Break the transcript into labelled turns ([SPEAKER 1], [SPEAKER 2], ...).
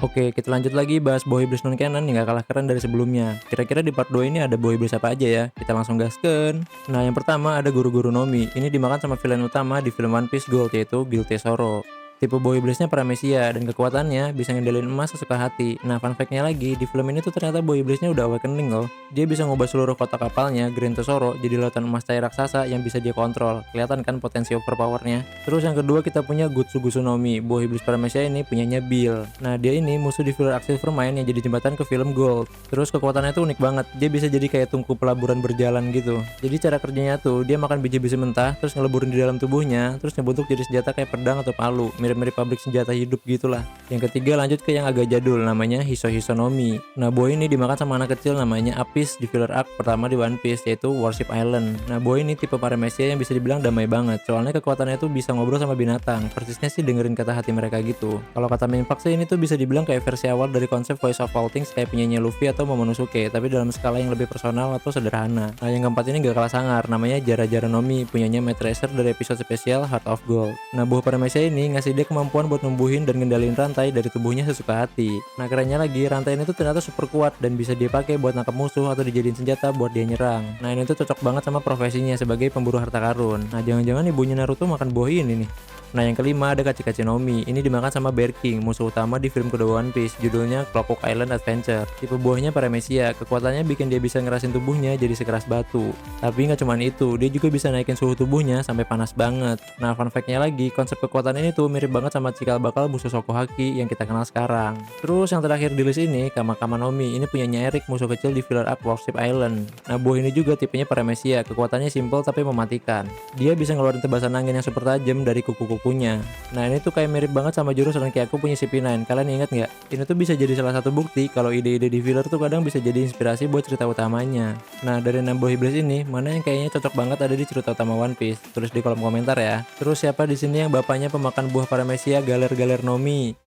[SPEAKER 1] Oke, kita lanjut lagi bahas Boy Iblis non canon yang gak kalah keren dari sebelumnya. Kira-kira di part 2 ini ada Boy Iblis apa aja ya? Kita langsung gaskeun. Nah, yang pertama ada guru-guru Nomi. Ini dimakan sama villain utama di film One Piece Gold, yaitu Guild Tesoro. Tipe Boy Iblisnya Paramecia dan kekuatannya bisa ngendalin emas sesuka hati. Nah, fun fact-nya lagi, di film ini tuh ternyata Boy Iblisnya udah awakening loh. Dia bisa ngubah seluruh kotak kapalnya, Green Tesoro, jadi lautan emas cair raksasa yang bisa dia kontrol. Kelihatan kan potensi overpowernya. Terus yang kedua kita punya Gutsugu Tsunomi. Boy Iblis Paramecia ini punyanya Bill. Nah, dia ini musuh di filler Arc Silvermine yang jadi jembatan ke film Gold. Terus kekuatannya tuh unik banget. Dia bisa jadi kayak tungku pelaburan berjalan gitu. Jadi cara kerjanya tuh dia makan biji-biji mentah, terus ngeleburin di dalam tubuhnya, terus ngebentuk jadi senjata kayak pedang atau palu. Mirip-mirip pabrik senjata hidup gitulah. Yang ketiga lanjut ke yang agak jadul, namanya Hisohisonomi. Nah, Boy ini dimakan sama anak kecil namanya Apis di filler arc pertama di One Piece, yaitu Warship Island. Nah, Boy ini tipe Paramecia yang bisa dibilang damai banget, soalnya kekuatannya tuh bisa ngobrol sama binatang. Persisnya sih dengerin kata hati mereka gitu. Kalau kata main fact sih ini tuh bisa dibilang kayak versi awal dari konsep Voice of All Things kayak penyanyi Luffy atau Momonosuke, tapi dalam skala yang lebih personal atau sederhana. Nah, yang keempat ini gak kalah sangar, namanya Jara Jaranomi, punyanya Matt Tracer dari episode spesial Heart of Gold. Nah, buah Paramecia ini ngasih dia kemampuan buat numbuhin dan ngendalin rantai dari tubuhnya sesuka hati. Nah, kerennya lagi, rantai ini tuh ternyata super kuat dan bisa dia pakai buat nangkap musuh atau dijadiin senjata buat dia nyerang. Nah, ini tuh cocok banget sama profesinya sebagai pemburu harta karun. Nah, jangan-jangan ibunya Naruto makan buah ini nih. Nah, yang kelima ada Kachikachi Nomi. Ini dimakan sama Bear King, musuh utama di film kedua One Piece, judulnya Clockwork Island Adventure. Tipe buahnya Paramecia, kekuatannya bikin dia bisa ngerasin tubuhnya jadi sekeras batu. Tapi nggak cuman itu, dia juga bisa naikin suhu tubuhnya sampai panas banget. Nah, fun fact-nya lagi, konsep kekuatan ini tuh mirip banget sama cikal bakal musuh Sokohaki yang kita kenal sekarang. Terus yang terakhir di list ini, Kamakama Nomi. Ini punyanya Eric, musuh kecil di filler arc Warship Island. Nah, buah ini juga tipenya Paramecia, kekuatannya simple tapi mematikan. Dia bisa ngeluarin tebasan angin yang super tajam dari kuku-kukunya. Nah, ini tuh kayak mirip banget sama jurus Rankiaku punya CP9. Kalian ingat nggak? Ini tuh bisa jadi salah satu bukti kalau ide-ide di filler tuh kadang bisa jadi inspirasi buat cerita utamanya. Nah, dari 6 buah iblis ini, mana yang kayaknya cocok banget ada di cerita utama One Piece? Tulis di kolom komentar ya. Terus siapa di sini yang bapaknya pemakan buah Paramecia Galer Galer Nomi?